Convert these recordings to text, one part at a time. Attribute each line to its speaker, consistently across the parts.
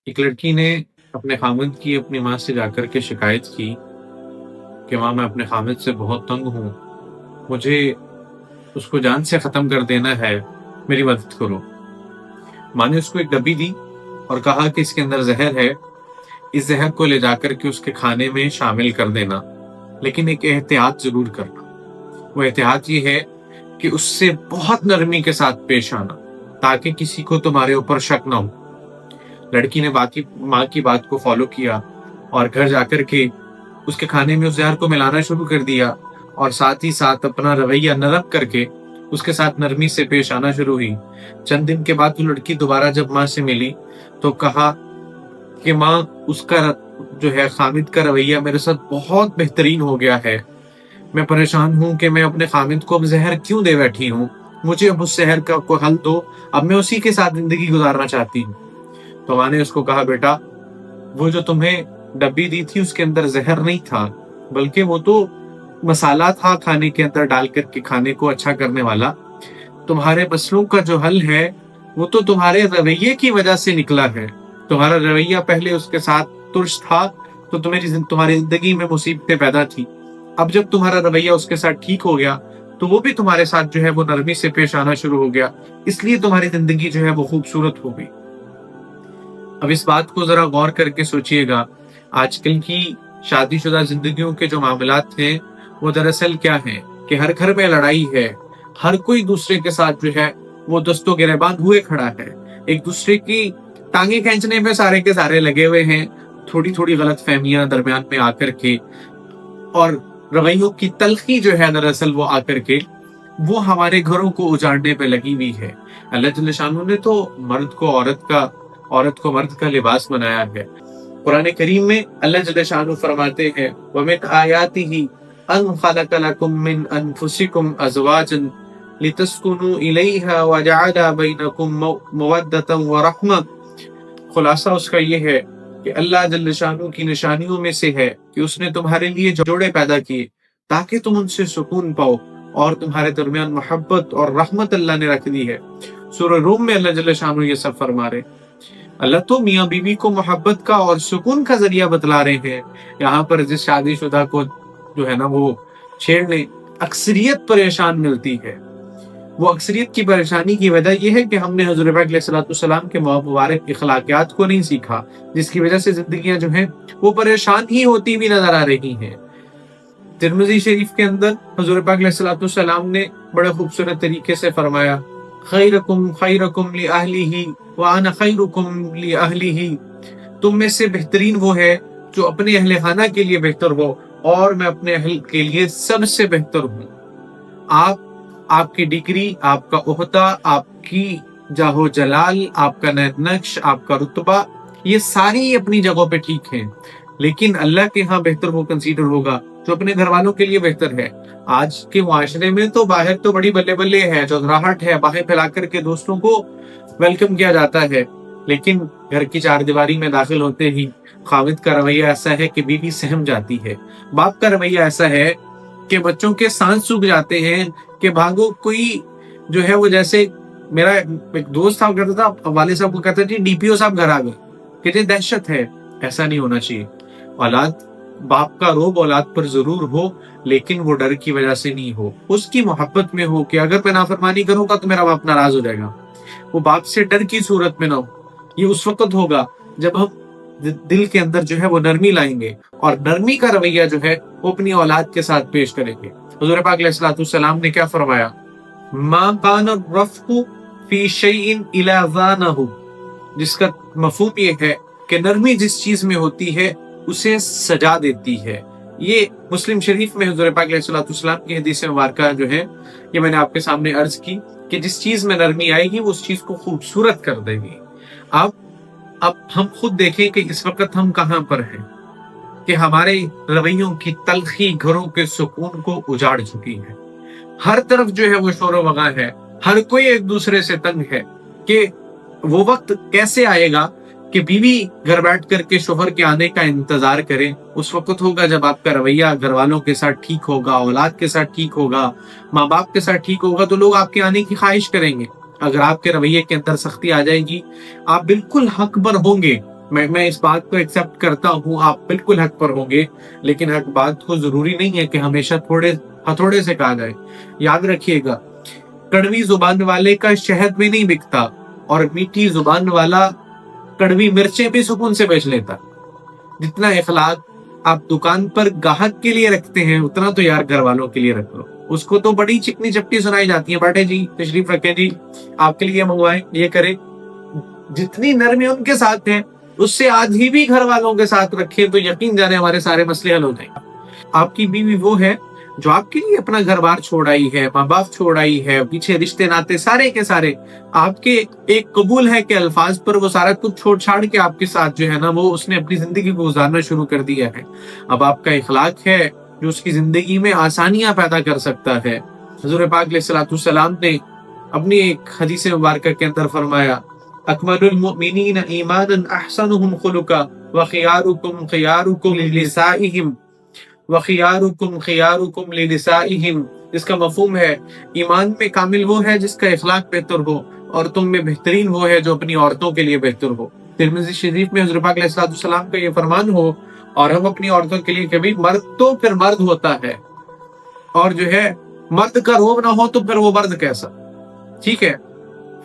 Speaker 1: एक लड़की ने अपने खामिद की अपनी माँ से जाकर के शिकायत की कि माँ मैं अपने खामिद से बहुत तंग हूँ, मुझे उसको जान से ख़त्म कर देना है, मेरी मदद करो। माँ ने उसको एक डब्बी दी और कहा कि इसके अंदर ज़हर है, इस ज़हर को ले जाकर के उसके खाने में शामिल कर देना, लेकिन एक एहतियात ज़रूर करना। वो एहतियात ये है कि उससे बहुत नरमी के साथ पेश आना, ताकि किसी को तुम्हारे ऊपर शक ना हो। लड़की ने माँ की बात को फॉलो किया और घर जाकर के उसके खाने में उस जहर को मिलाना शुरू कर दिया और साथ ही साथ अपना रवैया नरम करके उसके साथ नरमी से पेश आना शुरू हुई। चंद दिन के बाद वो लड़की दोबारा जब माँ से मिली तो कहा कि माँ उसका जो है खामिद का रवैया मेरे साथ बहुत बेहतरीन हो गया है। मैं परेशान हूँ कि मैं अपने खामिद को अब जहर क्यों दे बैठी हूँ। मुझे अब उस जहर का कोई हल दो, अब मैं उसी के साथ जिंदगी गुजारना चाहती हूँ। तो माँ ने उसको कहा बेटा, वो जो तुम्हें डब्बी दी थी उसके अंदर जहर नहीं था, बल्कि वो तो मसाला था खाने के अंदर डाल करके खाने को अच्छा करने वाला। तुम्हारे मसलों का जो हल है वो तो तुम्हारे रवैये की वजह से निकला है। तुम्हारा रवैया पहले उसके साथ तुर्श था तो तुम्हारी जिंदगी में मुसीबतें पैदा थी। अब जब तुम्हारा रवैया उसके साथ ठीक हो गया तो वो भी तुम्हारे साथ जो है वो नरमी से पेश आना शुरू हो गया, इसलिए तुम्हारी जिंदगी जो है वो खूबसूरत हो गई। अब इस बात को जरा गौर करके सोचिएगा, आजकल की शादीशुदा जिंदगियों के जो मामलात हैं वो दरअसल क्या हैं कि हर घर में लड़ाई है, हर कोई दूसरे के साथ जो है वो दस्तों गिरेबान हुए खड़ा है, एक दूसरे की टांगे खींचने में सारे के सारे लगे हुए हैं। थोड़ी थोड़ी गलत फहमियां दरमियान में आकर के और रवैयों की तलखी जो है दरअसल वो आकर के वो हमारे घरों को उजाड़ने पे लगी हुई है। अल्लाह जल्ल शानहू ने तो औरत को मर्द का लिबास बनाया है। कुरान करीम में अल्लाह जल्ल शानहू फरमाते हैं वमिन आयातिही अन खलक लकुम मिन अनफुसिकुम अज़वाजन लितस्कुनु इलैहा व जअला बैनकुम मवद्दतन व रहमा। खुलासा उसका ये है कि अल्लाह जल्ल शानहू की निशानियों में से है कि उसने तुम्हारे लिए जोड़े पैदा किए ताकि तुम उनसे सुकून पाओ, और तुम्हारे दरमियान मोहब्बत और रहमत अल्लाह ने रख दी है। सूरह रूम में अल्लाह जल्ल शानहू ये सब फरमा रहे। अल्लाह तो मियाँ बीवी को मोहब्बत का और सुकून का जरिया बतला रहे हैं। यहाँ पर जिस शादीशुदा को जो है ना वो छेड़ने अक्सरियत परेशान मिलती है, वो अक्सरियत की परेशानी की वजह यह है कि हमने हज़रत पाक अलैहिस्सलाम के मुबारक अखलाकियात को नहीं सीखा, जिसकी वजह से जिंदगियां जो हैं वो परेशान ही होती भी नजर आ रही हैं। तिरमिज़ी शरीफ के अंदर हज़रत पाक अलैहिस्सलाम ने बड़े खूबसूरत तरीके से फरमाया खैरुकुम खैरुकुम ली अहलिही व अना खैरुकुम ली अहलिही। तुम में से बेहतरीन वो है जो अपने अहले खाना के लिए बेहतर हो और मैं अपने अहल के लिए सबसे बेहतर हूँ। आपकी डिग्री, आपका ओहदा, आपकी जाहो जलाल, आपका नक्श, आपका रुतबा, ये सारी अपनी जगहों पे ठीक हैं, लेकिन अल्लाह के यहाँ बेहतर वो कंसीडर होगा जो अपने घर वालों के लिए बेहतर है। आज के मुआशरे में तो बाहर तो बड़ी बल्ले बल्ले है, चौधराहट है, बाहें फैला करके दोस्तों को वेलकम किया जाता है, लेकिन घर की चार दीवारी में दाखिल होते ही खामिद का रवैया ऐसा है कि बीवी सहम जाती है, बाप का रवैया ऐसा है कि बच्चों के सांस सूख जाते हैं कि भागो, कोई जो है वो जैसे मेरा एक दोस्त था कहता था, वाले साहब को कहता था डीपीओ साहब घर आ गए, कहते दहशत है। ऐसा नहीं होना चाहिए। औलाद, बाप का रोब औलाद पर जरूर हो, लेकिन वो डर की वजह से नहीं हो, उसकी मोहब्बत में हो कि अगर मैं नाफरमानी करूंगा तो मेरा बाप नाराज हो जाएगा। वो बाप से डर की सूरत में ना हो। ये उस वक्त होगा जब हम दिल के अंदर जो है वो नरमी लाएंगे और नरमी का रवैया जो है वो अपनी औलाद के साथ पेश करेंगे। हुज़ूर पाक अलैहिस्सलाम ने क्या फरमाया, मा कान रफ़्क़ु फी शैइन इला ज़ानहु, जिसका मफ़हूम ये है कि नरमी जिस चीज में होती है उसे सजा देती है। ये मुस्लिम शरीफ में हुज़ूर पाक अलैहिस्सलाम की हदीस मुबारका जो है ये मैंने आपके सामने अर्ज की कि जिस चीज में नरमी आएगी वो उस चीज को खूबसूरत कर देगी। अब हम खुद देखें कि इस वक्त हम कहाँ पर हैं कि हमारे रवैयों की तलखी घरों के सुकून को उजाड़ चुकी है। हर तरफ जो है वो शोर वगा है, हर कोई एक दूसरे से तंग है कि वो वक्त कैसे आएगा कि बीवी घर बैठ करके शोहर के आने का इंतजार करे। उस वक्त होगा जब आपका रवैया घर वालों के साथ ठीक होगा, औलाद के साथ ठीक होगा, माँ बाप के साथ ठीक होगा, तो लोग आपके आने की ख्वाहिश करेंगे। अगर आपके रवैये के अंदर सख्ती आ जाएगी, आप बिल्कुल हक पर होंगे میں اس بات کو ایکسیپٹ کرتا ہوں، آپ بالکل حق پر ہوں گے، لیکن حق بات کو ضروری نہیں ہے کہ ہمیشہ تھوڑے ہتھوڑے سے کہا جائے۔ یاد رکھیے گا، کڑوی زبان والے کا شہد بھی نہیں بکتا، اور میٹھی زبان والا کڑوی مرچیں بھی سکون سے بیچ لیتا۔ جتنا اخلاق آپ دکان پر گاہک کے لیے رکھتے ہیں، اتنا تو یار گھر والوں کے لیے رکھ لو۔ اس کو تو بڑی چکنی چپٹی سنائی جاتی ہے، بیٹھے جی تشریف رکھیں جی، آپ کے لیے منگوائیں، یہ کریں۔ جتنی نرمی ان کے ساتھ ہے، اس سے آدھی بھی گھر والوں کے ساتھ رکھیں تو یقین جانے ہمارے سارے مسئلے حل ہو جائیں۔ آپ کی بیوی وہ ہے جو آپ کے لیے اپنا گھر بار چھوڑ آئی ہے، ماں باپ چھوڑ آئی ہے، پیچھے رشتے ناتے سارے کے سارے آپ کے ایک قبول ہے کہ الفاظ پر وہ سارا کچھ چھوڑ چھاڑ کے آپ کے ساتھ جو ہے نا، وہ اس نے اپنی زندگی کو گزارنا شروع کر دیا ہے۔ اب آپ کا اخلاق ہے جو اس کی زندگی میں آسانیاں پیدا کر سکتا ہے۔ حضور پاک علیہ الصلوۃ والسلام نے اپنی ایک حدیث مبارکہ کے اندر فرمایا، اکمل المؤمنین ایمانا احسنهم خلقا وخیارکم خیارکم لنسائہم وخیارکم خیارکم لنسائہم، جس کا مفہوم ہے ایمان میں کامل وہ ہے جس کا اخلاق بہتر ہو، اور تم میں بہترین وہ ہے جو اپنی عورتوں کے لیے بہتر ہو۔ ترمذی شریف میں حضور پاک علیہ الصلوۃ والسلام کا یہ فرمان ہو، اور ہم اپنی عورتوں کے لیے کبھی مرد تو پھر مرد ہوتا ہے، اور جو ہے مرد کا روب نہ ہو تو پھر وہ مرد کیسا؟ ٹھیک ہے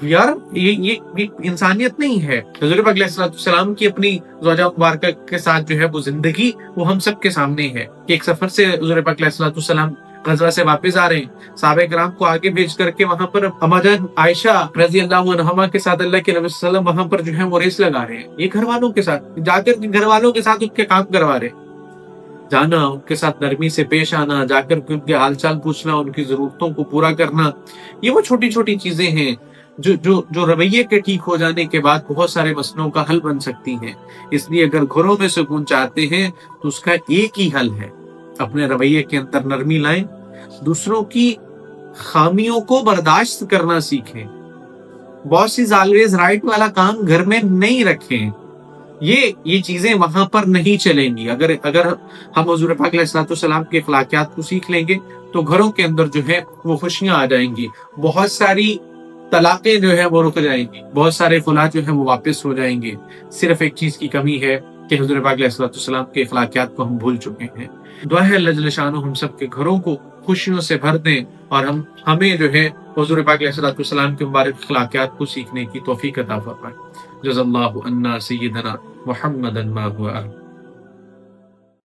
Speaker 1: یار، یہ انسانیت نہیں ہے۔ حضور پاک علیہ الصلوۃ والسلام کی اپنی زوجہ مبارکہ کے ساتھ جو ہے وہ زندگی، وہ ہم سب کے سامنے ہے کہ ایک سفر سے حضور پاک علیہ الصلوۃ والسلام غزوہ سے واپس آ رہے ہیں، صحابہ کرام کو آگے بھیج کر کے وہاں پر اما جان عائشہ رضی اللہ عنہما کے ساتھ اللہ کے نبی صلی اللہ علیہ وسلم وہاں پر جو ہے وہ ریس لگا رہے ہیں، یہ گھر والوں کے ساتھ جا کر گھر والوں کے ساتھ ان کے کام کروا رہے ہیں۔ جانا، ان کے ساتھ نرمی سے پیش آنا، جا کر کے ان کے حال چال پوچھنا، ان کی ضرورتوں کو پورا کرنا، یہ وہ چھوٹی چھوٹی چیزیں ہیں جو رویے کے ٹھیک ہو جانے کے بعد بہت سارے مسئلوں کا حل بن سکتی ہیں۔ اس لیے اگر گھروں میں سکون چاہتے ہیں تو اس کا ایک ہی حل ہے، اپنے رویے کے اندر نرمی لائیں، دوسروں کی خامیوں کو برداشت کرنا سیکھیں، باس از آلویز رائٹ والا کام گھر میں نہیں رکھیں۔ یہ چیزیں وہاں پر نہیں چلیں گی۔ اگر ہم حضور پاک علیہ الصلوۃ والسلام کے اخلاقیات کو سیکھ لیں گے تو گھروں کے اندر جو ہے وہ خوشیاں آ جائیں گی، بہت ساری طلاقیں جو ہے وہ رک جائیں گی، بہت سارے خلا جو ہیں وہ واپس ہو جائیں گے۔ صرف ایک چیز کی کمی ہے کہ حضور پاک علیہ الصلوۃ والسلام کے اخلاقیات کو ہم بھول چکے ہیں۔ دعا ہے اللہ جل شانہ ہم سب کے گھروں کو خوشیوں سے بھر دیں، اور ہمیں جو ہے حضور پاک علیہ الصلوۃ والسلام کے مبارک اخلاقیات کو سیکھنے کی توفیق عطا فرمائے۔ جزا اللہ عنا سیدنا محمدا ما هو أهل